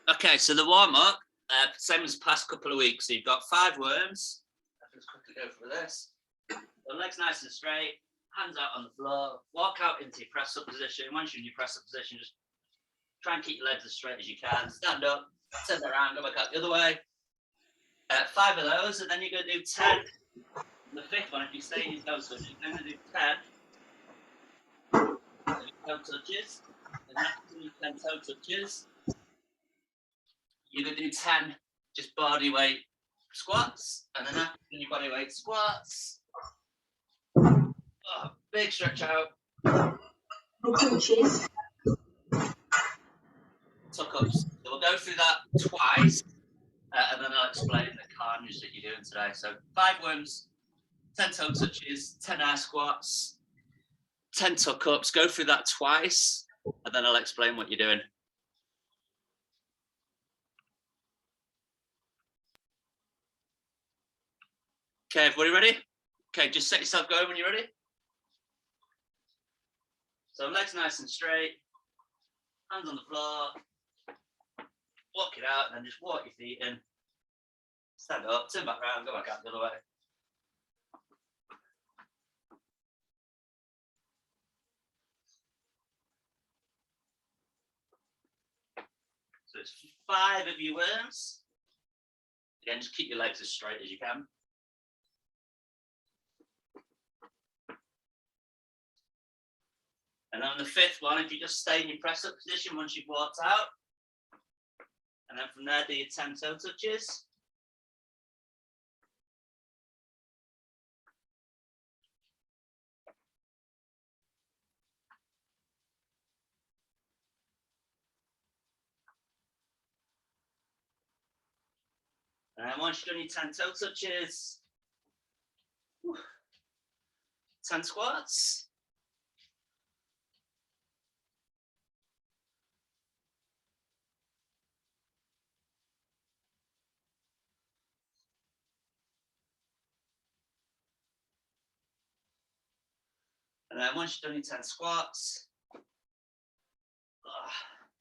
Okay, so the warm-up, same as the past couple of weeks. So you've got 5 worms. I'll just quickly go through this. So legs nice and straight, hands out on the floor, walk out into your press-up position. Once you're in your press-up position, just try and keep your legs as straight as you can. Stand up, turn around, go back out the other way. 5 of those, and then you're going to do 10. The 5th one, if you stay in your toe touches, you're going to do 10 toe touches. And after you 10 toe touches, you're going to do 10 just body weight squats. And then after your body weight squats, big stretch out. Touches. Tuck-ups. So we'll go through that twice, and then I'll explain the carnage that you're doing today. So 5 worms, 10 toe touches, 10 air squats, 10 tuck-ups. Go through that twice, and then I'll explain what you're doing. Okay, everybody ready? Okay, just set yourself going when you're ready. So legs nice and straight, hands on the floor, walk it out, and then just walk your feet in. Stand up, turn back around, go back out the other way. So it's 5 of your worms. Again, just keep your legs as straight as you can. And on the 5th one, if you just stay in your press-up position once you've walked out, and then from there do your 10 toe touches. And then once you've done your 10 toe touches, 10 squats. And then once you've done your 10 squats,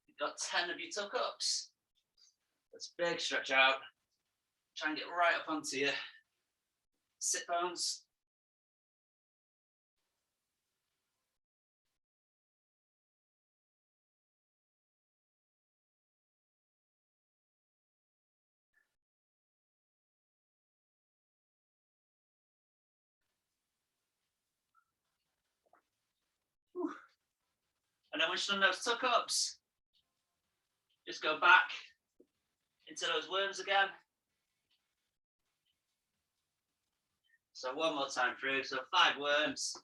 you've got 10 of your tuck-ups. That's big stretch out. Try and get right up onto your sit bones. And then once you've done those tuck-ups, just go back into those worms again. So one more time through. So 5 worms.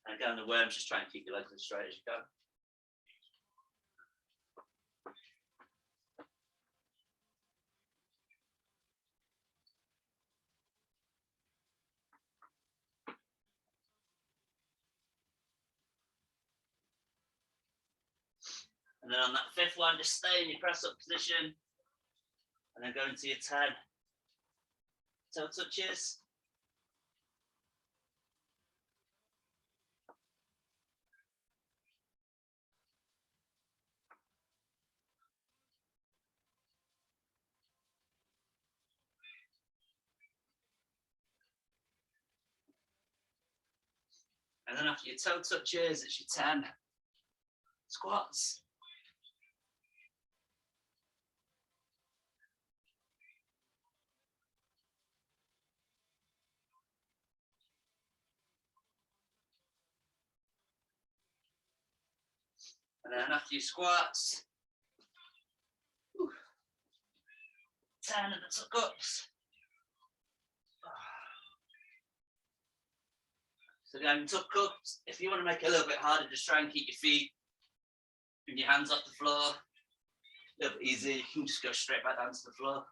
And again, the worms, just try and keep your legs as straight as you can. And then on that 5th one, just stay in your press-up position. And then go into your 10 toe touches. And then after your toe touches, it's your 10 squats. And then after your squats, 10 of the tuck-ups. So again, tuck-ups, if you want to make it a little bit harder, just try and keep your feet and your hands off the floor. A little bit easier, you can just go straight back down to the floor.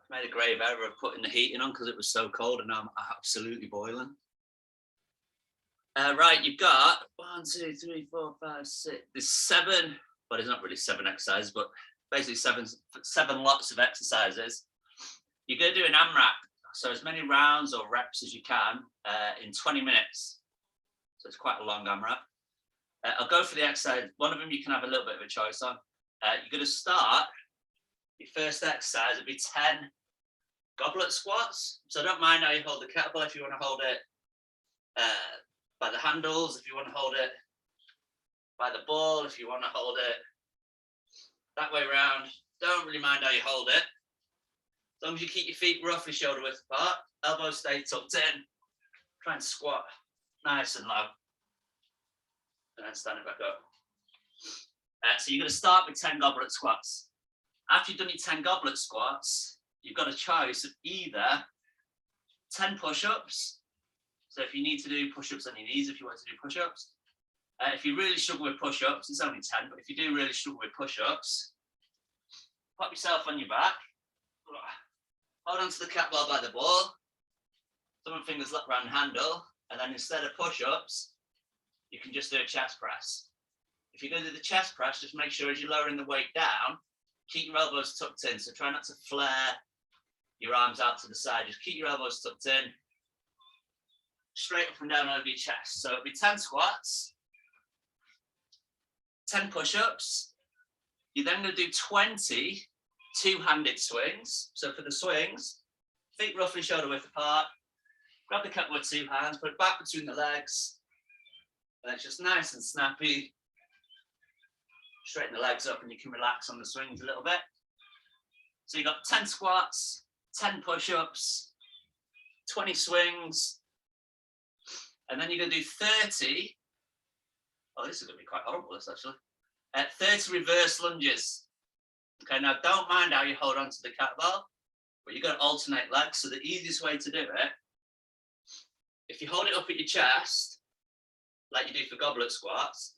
Made a grave error of putting the heating on because it was so cold, and now I'm absolutely boiling. Right, you've got 1, 2, 3, 4, 5, 6. There's 7. Well, there's not really 7 exercises, but basically seven lots of exercises. You're going to do an AMRAP, so as many rounds or reps as you can in 20 minutes. So it's quite a long AMRAP. I'll go for the exercise. One of them you can have a little bit of a choice on. You're going to start. Your first exercise will be 10 goblet squats. So don't mind how you hold the kettlebell. If you want to hold it by the handles, if you want to hold it by the ball, if you want to hold it that way around, don't really mind how you hold it. As long as you keep your feet roughly shoulder width apart, elbows stay tucked in, try and squat nice and low, and then stand it back up. So you're going to start with 10 goblet squats. After you've done your 10 goblet squats, you've got a choice of either 10 push-ups. So if you need to do push-ups on your knees, if you want to do push-ups. If you really struggle with push-ups, it's only 10, but if you do really struggle with push-ups, pop yourself on your back, hold onto the kettlebell by the ball, thumb and fingers locked around the handle, and then instead of push-ups, you can just do a chest press. If you're going to do the chest press, just make sure as you're lowering the weight down, keep your elbows tucked in. So try not to flare your arms out to the side. Just keep your elbows tucked in, straight up and down over your chest. So it'll be 10 squats, 10 push-ups. You're then going to do 20 two-handed swings. So for the swings, feet roughly shoulder width apart, grab the kettlebell with 2 hands, put it back between the legs, and it's just nice and snappy. Straighten the legs up and you can relax on the swings a little bit. So you've got 10 squats, 10 push-ups, 20 swings, and then you're going to do 30. Oh, this is going to be quite horrible, this actually. 30 reverse lunges. Okay, now don't mind how you hold on to the kettlebell, but you've got to alternate legs. So the easiest way to do it, if you hold it up at your chest, like you do for goblet squats,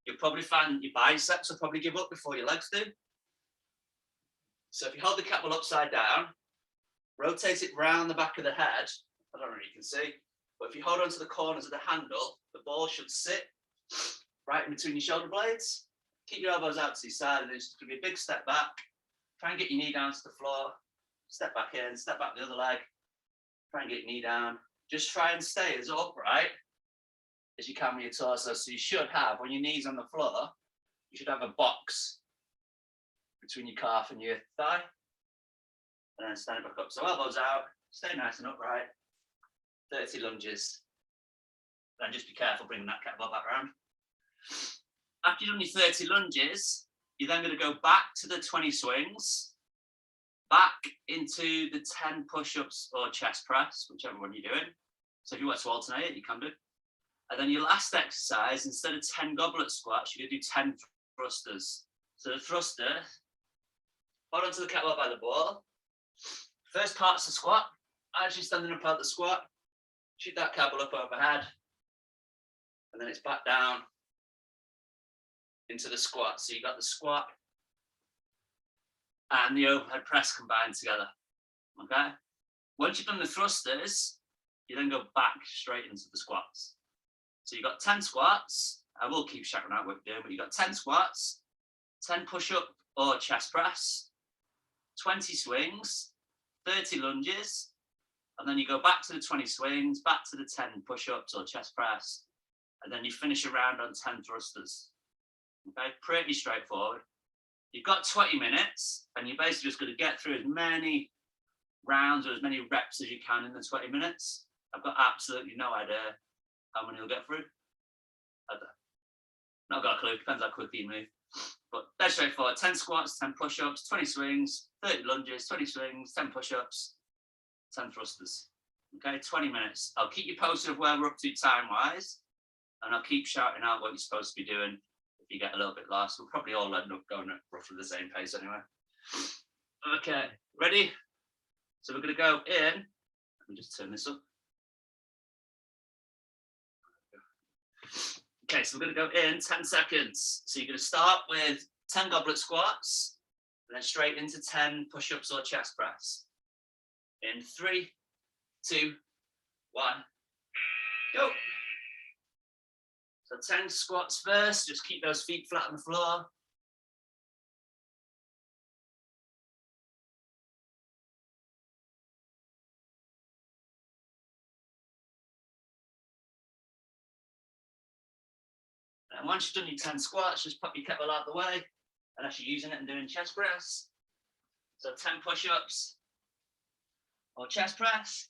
you'll probably find your biceps will probably give up before your legs do. So if you hold the kettlebell upside down, rotate it round the back of the head. I don't know if you can see, but if you hold onto the corners of the handle, the ball should sit right in between your shoulder blades. Keep your elbows out to your side, and it's going to be a big step back. Try and get your knee down to the floor. Step back in, step back the other leg. Try and get your knee down. Just try and stay as upright as you can with your torso. So you should have, when your knee's on the floor, you should have a box between your calf and your thigh. And then stand it back up. So elbows out, stay nice and upright. 30 lunges. Then just be careful bringing that kettlebell back around. After you've done your 30 lunges, you're then going to go back to the 20 swings, back into the 10 push-ups or chest press, whichever one you're doing. So if you want to alternate it, you can do. And then your last exercise, instead of 10 goblet squats, you're going to do 10 thrusters. So the thruster, hold onto the kettlebell by the ball. First part's the squat. As you're standing up out the squat, shoot that kettlebell up overhead. And then it's back down into the squat. So you got the squat and the overhead press combined together. Okay. Once you've done the thrusters, you then go back straight into the squats. So you've got 10 squats. I will keep shouting out what you're doing, but you've got 10 squats, 10 push-up or chest press, 20 swings, 30 lunges, and then you go back to the 20 swings, back to the 10 push-ups or chest press, and then you finish a round on 10 thrusters. Okay, pretty straightforward. You've got 20 minutes, and you're basically just going to get through as many rounds or as many reps as you can in the 20 minutes. I've got absolutely no idea how many you'll get through. I've not got a clue, depends how quickly you move. But that's straightforward. 10 squats, 10 push-ups, 20 swings, 30 lunges, 20 swings, 10 push-ups, 10 thrusters. Okay, 20 minutes. I'll keep you posted of where we're up to time-wise, and I'll keep shouting out what you're supposed to be doing if you get a little bit lost. We'll probably all end up going at roughly the same pace anyway. Okay, ready? So we're going to go in. Let me just turn this up. Okay, so we're going to go in 10 seconds. So you're going to start with 10 goblet squats, and then straight into 10 push-ups or chest press. In 3, 2, 1, go. So 10 squats first, just keep those feet flat on the floor. And once you've done your 10 squats, just pop your kettlebell out of the way, unless you're using it and doing chest press. So 10 push-ups or chest press.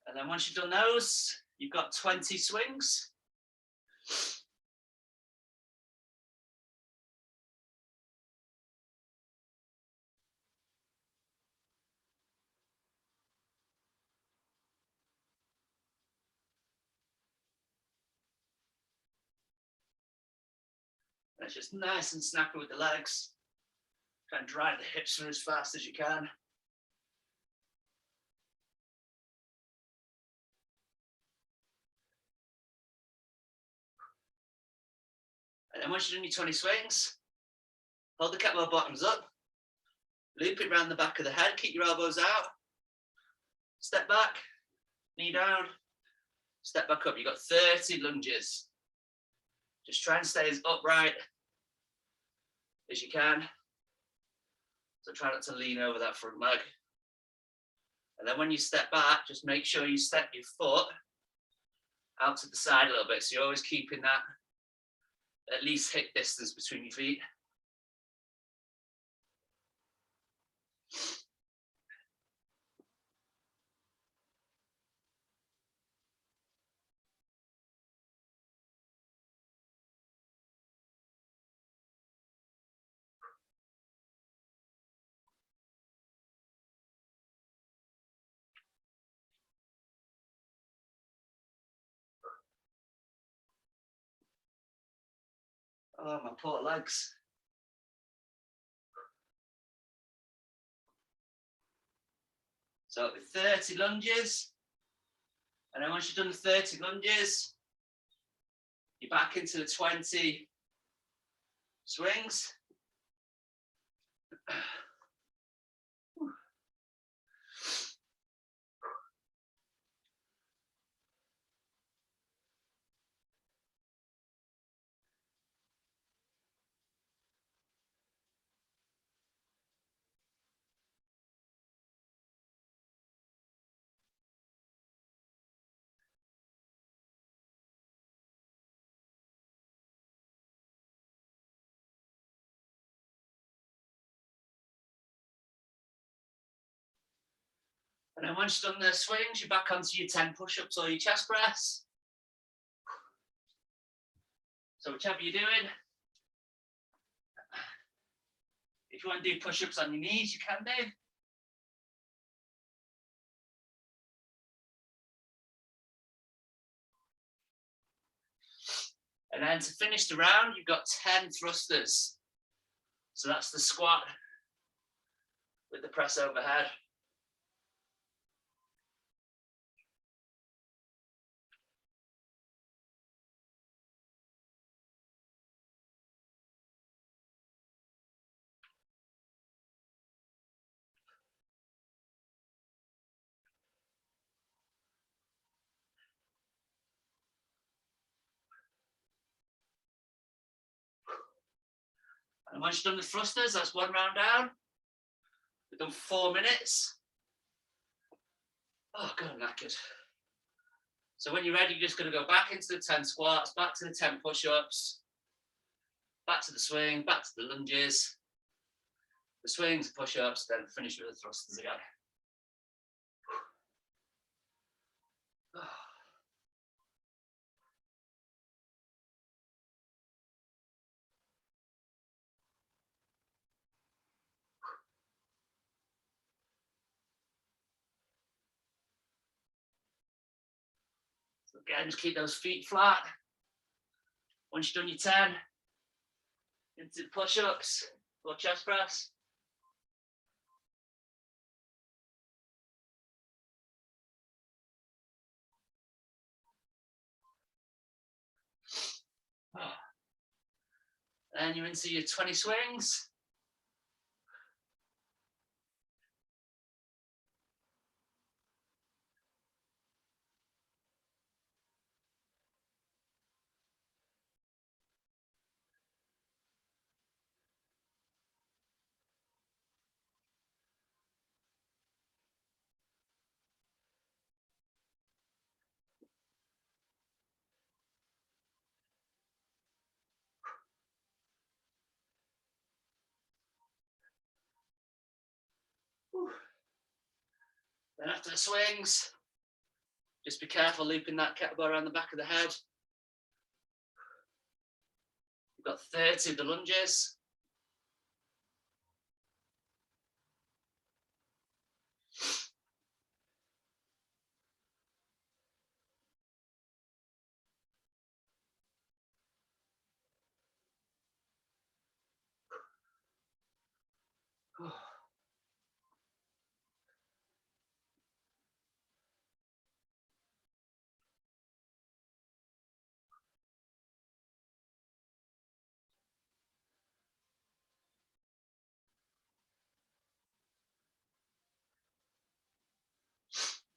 And then once you've done those, you've got 20 swings. And it's just nice and snappy with the legs. Try and drive the hips through as fast as you can. And then once you've done your 20 swings, hold the kettlebell bottoms up, loop it around the back of the head, keep your elbows out, step back, knee down, step back up. You've got 30 lunges. Just try and stay as upright as you can. So try not to lean over that front leg. And then when you step back, just make sure you step your foot out to the side a little bit. So you're always keeping that at least hip distance between your feet. Oh, my poor legs. So 30 lunges. And then once you've done the 30 lunges, you're back into the 20 swings. And then once you've done the swings, you're back onto your 10 push-ups or your chest press. So whichever you're doing, if you want to do push-ups on your knees, you can do. And then to finish the round, you've got 10 thrusters. So that's the squat with the press overhead. And once you've done the thrusters, that's one round down. We've done 4 minutes. Oh, God, I'm knackered. So when you're ready, you're just going to go back into the 10 squats, back to the 10 push-ups, back to the swing, back to the lunges, the swings, push-ups, then finish with the thrusters again. So again, just keep those feet flat. Once you've done your 10, into the push-ups or chest press. Then you're into your 20 swings. Then after the swings, just be careful looping that kettlebell around the back of the head. We've got 30 of the lunges.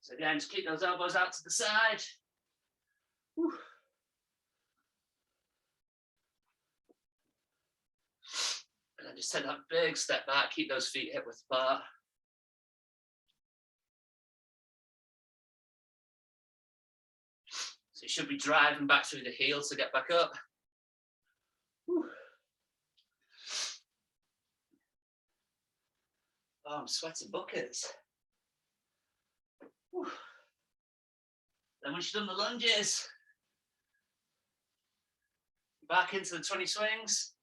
So again, just keep those elbows out to the side. Whew. And then just take that big step back, keep those feet hip width apart. So you should be driving back through the heel to get back up. Whew. Oh, I'm sweating buckets. Whew. Then once you've done the lunges, back into the 20 swings.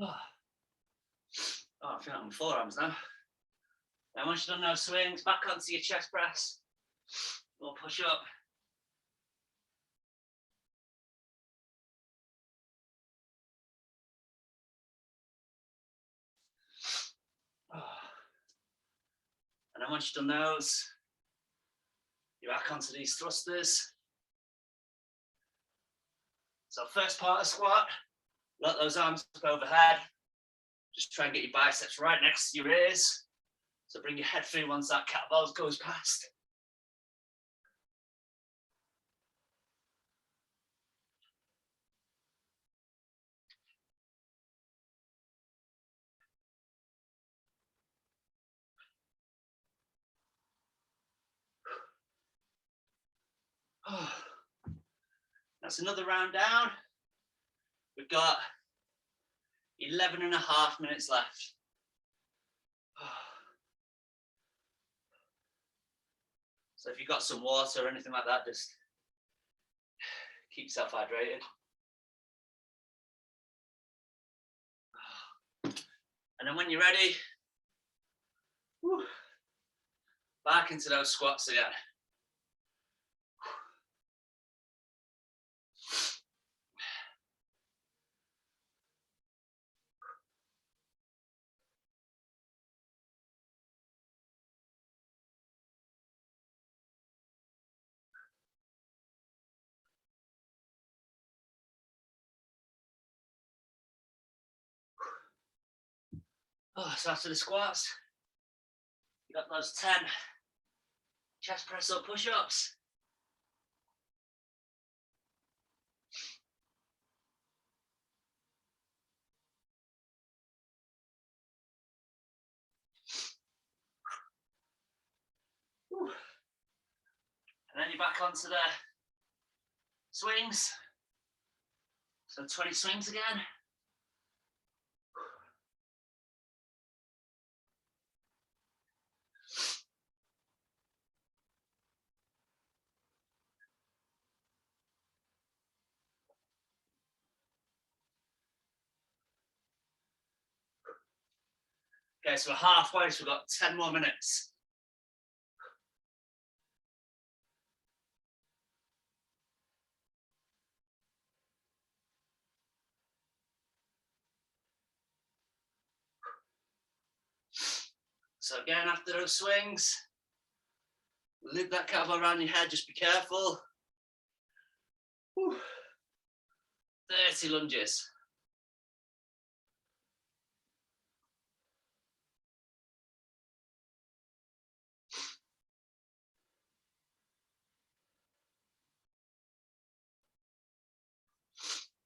Oh, I feel like my forearms now. Then once you've done those swings, back onto your chest press or push up. Oh. And then once you've done those, you're back onto these thrusters. So first part of squat, let those arms up overhead. Just try and get your biceps right next to your ears. So bring your head through once that kettlebell goes past. Oh. That's another round down. We've got 11 and a half minutes left. So if you've got some water or anything like that, just keep yourself hydrated. And then when you're ready, back into those squats again. Oh, so after the squats, you got those 10 chest press or push-ups. And then you're back onto the swings. So 20 swings again. Okay, so we're halfway, so we've got 10 more minutes. So again, after those swings, loop that kettlebell around your head, just be careful. Whew. 30 lunges.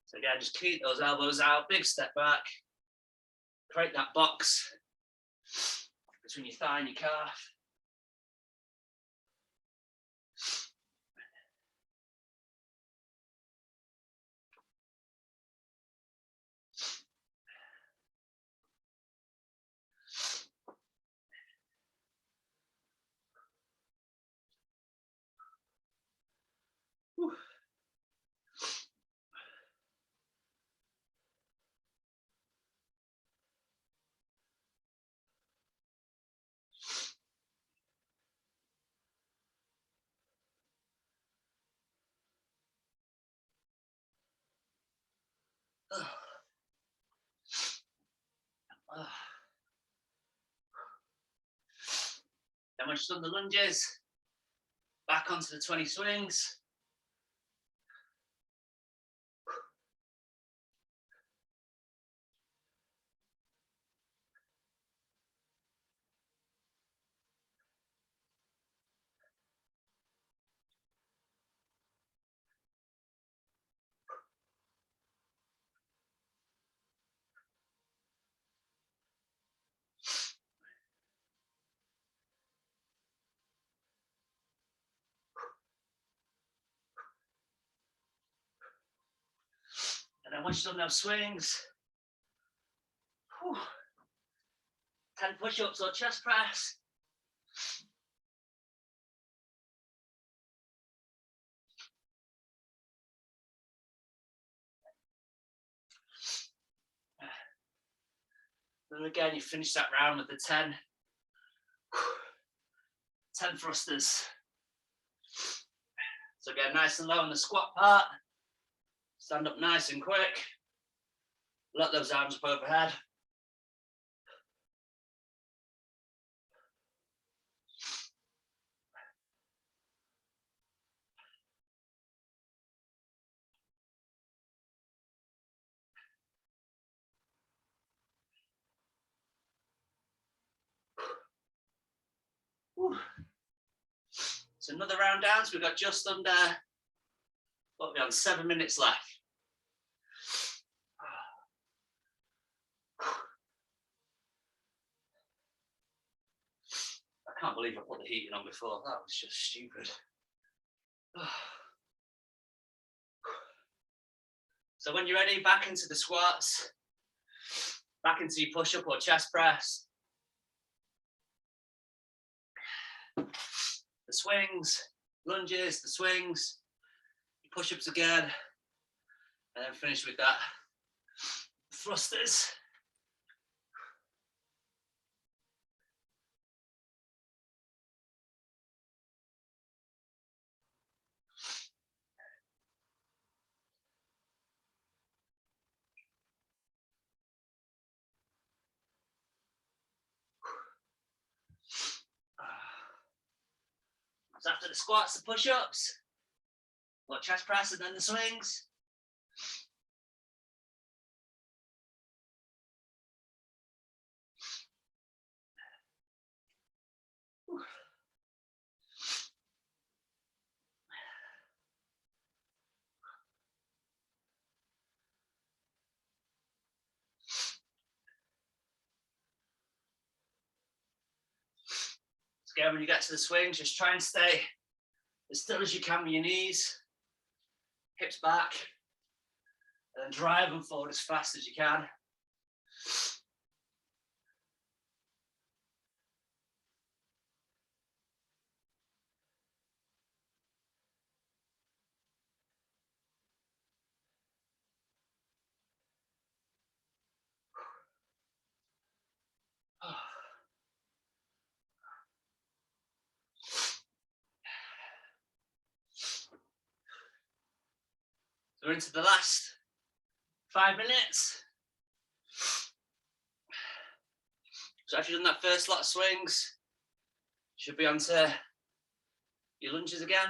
So again, just keep those elbows out, big step back, create that box between your thigh and your calf. Whew. Then once you've done the lunges, back onto the 20 swings. And then once you've done those swings, 10 push-ups or chest press. And again, you finish that round with the 10 thrusters. So again, nice and low on the squat part. Stand up nice and quick. Let those arms up overhead. Whew. So another round down. So we've got just under, what are we on, 7 minutes left. I can't believe I put the heating on before. That was just stupid. So when you're ready, back into the squats, back into your push-up or chest press. The swings, lunges, the swings, push-ups again, and then finish with that thrusters. So after the squats, the push-ups, or chest press, and then the swings. So again, when you get to the swings, just try and stay as still as you can with your knees, hips back, and then drive them forward as fast as you can. We're into the last 5 minutes. So after you've done that first lot of swings, should be onto your lunges again.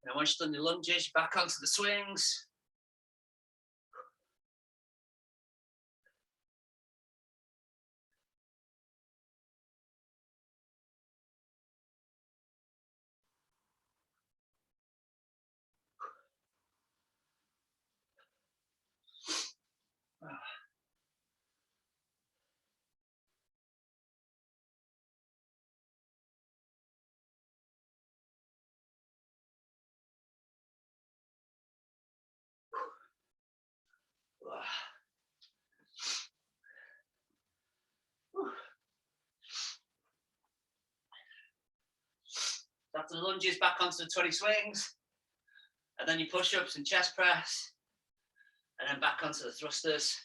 And once you've done your lunges, you're back onto the swings. After the lunges, back onto the 20 swings, and then your push-ups and chest press, and then back onto the thrusters.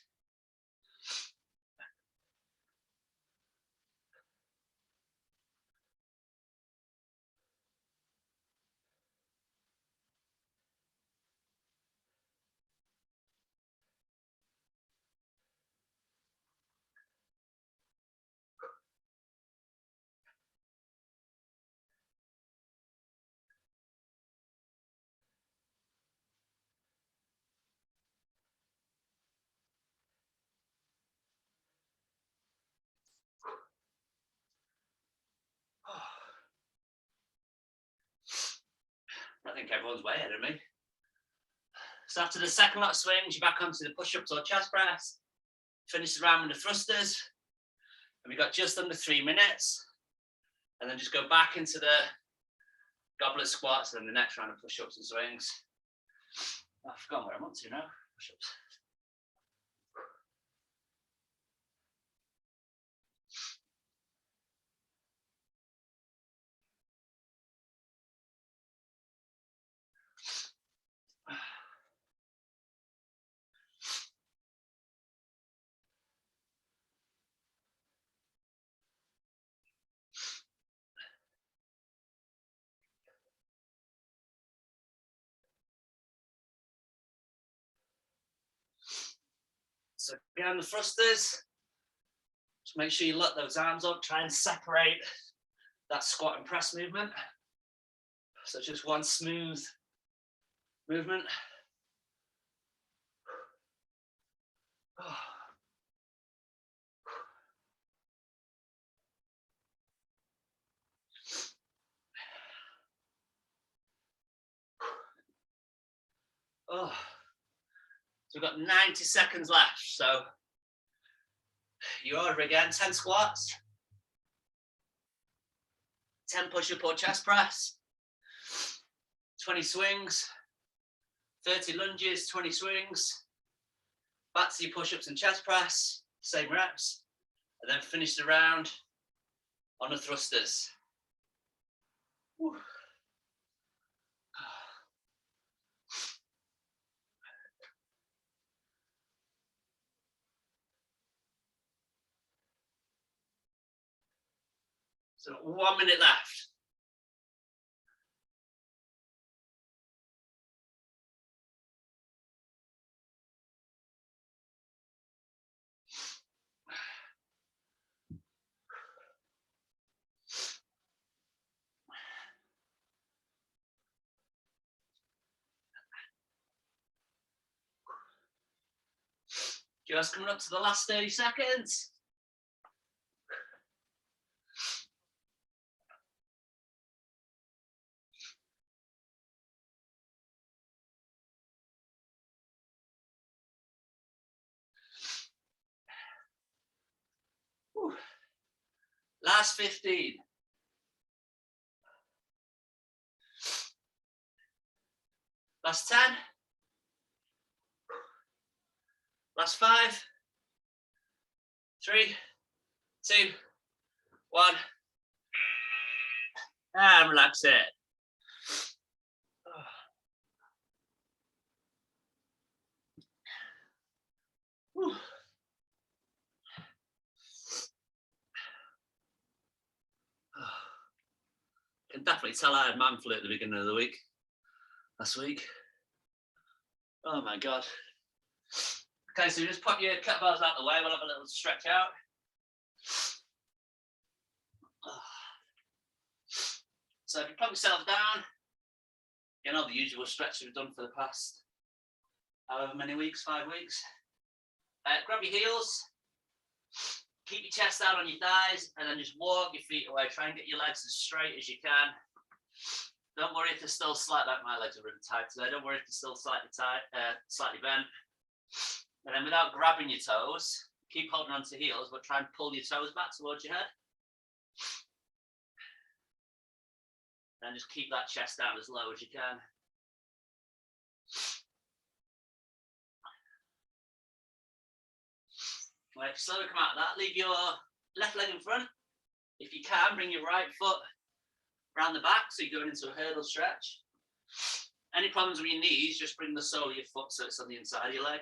I think everyone's way ahead of me. So after the second lot of swings, you're back onto the push-ups or chest press. Finish the round with the thrusters. And we've got just under 3 minutes. And then just go back into the goblet squats and then the next round of push-ups and swings. I've forgotten where I'm up to now. Push-ups. So behind the thrusters, just make sure you let those arms up, try and separate that squat and press movement. So just one smooth movement. Oh. So we've got 90 seconds left. So you order again, 10 squats, 10 push-up or chest press, 20 swings, 30 lunges, 20 swings, back to your push-ups and chest press, same reps, and then finish the round on the thrusters. Whew. So 1 minute left. Just coming up to the last 30 seconds. Whew. Last 15. Last 10. Last 5. 3, 2, 1. And relax it. you tell I had man flu at the beginning of the week? Last week. Oh my God. Okay, so you just pop your kettlebells out of the way. We'll have a little stretch out. So if you pop yourself down, you know the usual stretch we've done for the past however many weeks, 5 weeks. Grab your heels, keep your chest out on your thighs, and then just walk your feet away. Try and get your legs as straight as you can. Don't worry if they're still slightly, like my legs are really tight today. Don't worry if they're still slightly tight, slightly bent. And then without grabbing your toes, keep holding on to heels, but try and pull your toes back towards your head. And just keep that chest down as low as you can. Right, slowly come out of that. Leave your left leg in front. If you can, bring your right foot around the back, so you're going into a hurdle stretch. Any problems with your knees, just bring the sole of your foot so it's on the inside of your leg.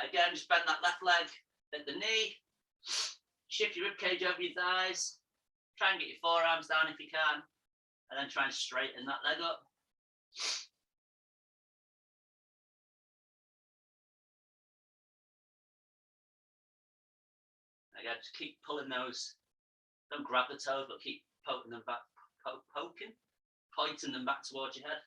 Again, just bend that left leg at the knee. Shift your rib cage over your thighs. Try and get your forearms down if you can. And then try and straighten that leg up. Again, just keep pulling those. Don't grab the toes, but keep poking them back. Pointing them back towards your head.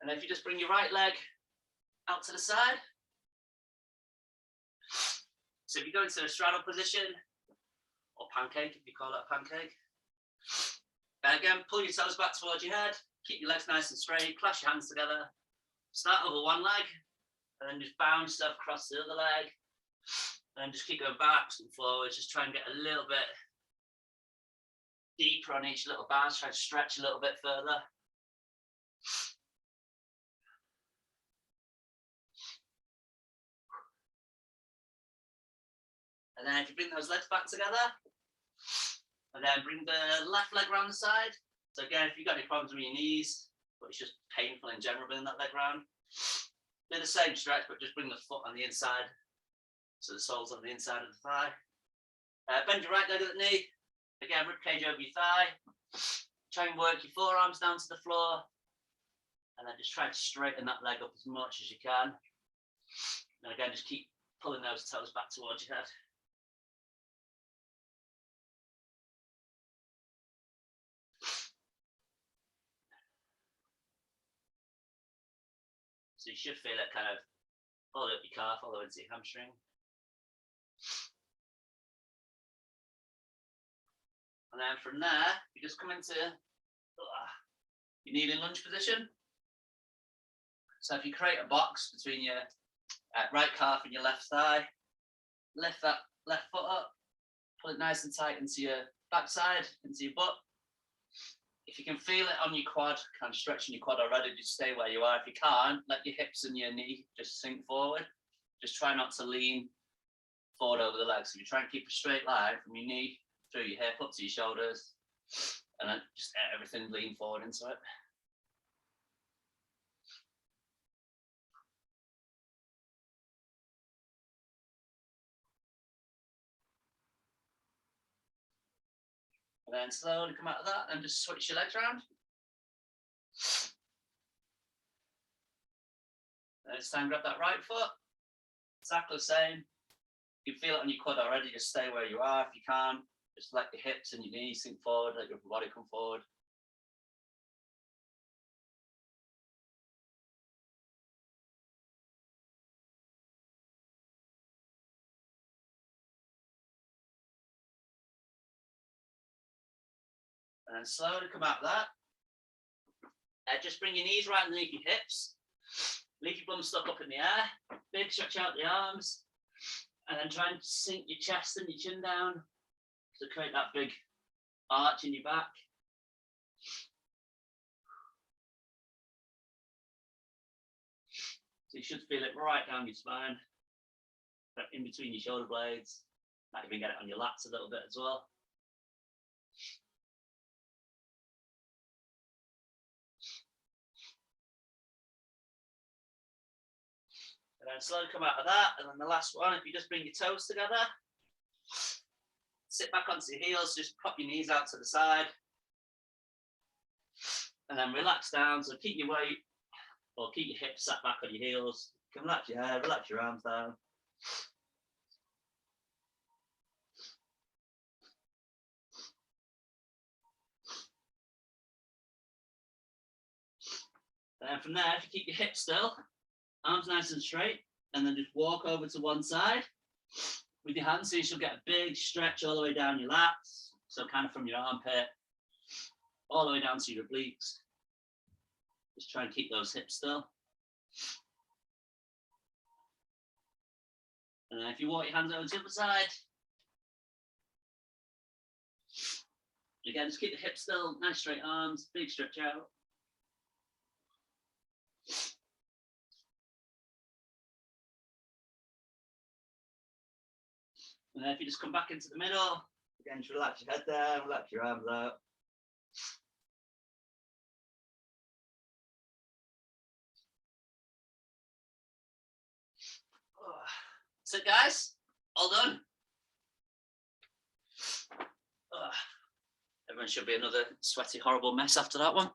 And then if you just bring your right leg out to the side. So if you go into a straddle position, or pancake, if you call it a pancake. Again, pull your toes back towards your head. Keep your legs nice and straight. Clasp your hands together. Start over one leg. And then just bounce stuff across the other leg. And then just keep going backwards and forwards. Just try and get a little bit deeper on each little bounce. Try to stretch a little bit further. And then if you bring those legs back together, and then bring the left leg round the side. So again, if you've got any problems with your knees, but it's just painful in general bringing that leg round, do the same stretch, but just bring the foot on the inside. So the sole's on the inside of the thigh. Bend your right leg at the knee. Again, rib cage over your thigh. Try and work your forearms down to the floor. And then just try to straighten that leg up as much as you can. And again, just keep pulling those toes back towards your head. So you should feel it kind of all up your calf, all the way into your hamstring. And then from there, you just come into your kneeling lunge position. So if you create a box between your right calf and your left thigh, lift that left foot up, pull it nice and tight into your backside, into your butt. If you can feel it on your quad, kind of stretching your quad already, just stay where you are. If you can't, let your hips and your knee just sink forward. Just try not to lean forward over the legs. So you try and keep a straight line from your knee through your hip up to your shoulders, and then just everything lean forward into it. And then slowly come out of that and just switch your legs around. And it's time to grab that right foot. Exactly the same. You can feel it on your quad already, just stay where you are. If you can't, just let your hips and your knees sink forward, let your body come forward. And then slowly come out of that. Just bring your knees right underneath your hips. Leave your bum stuck up in the air. Big stretch out the arms. And then try and sink your chest and your chin down to create that big arch in your back. So you should feel it right down your spine, in between your shoulder blades. Might even get it on your lats a little bit as well. And then slowly come out of that. And then the last one, if you just bring your toes together, sit back onto your heels, just pop your knees out to the side. And then relax down. So keep your weight or keep your hips sat back on your heels. You can relax your head, relax your arms down. And then from there, if you keep your hips still, arms nice and straight, and then just walk over to one side with your hands, so you should get a big stretch all the way down your lats, so kind of from your armpit all the way down to your obliques. Just try and keep those hips still. And then if you walk your hands over to the other side, again, just keep the hips still, nice straight arms, big stretch out. And then if you just come back into the middle, again, just relax your head down, relax your arms out. That's it, guys. All done. Everyone should be another sweaty, horrible mess after that one.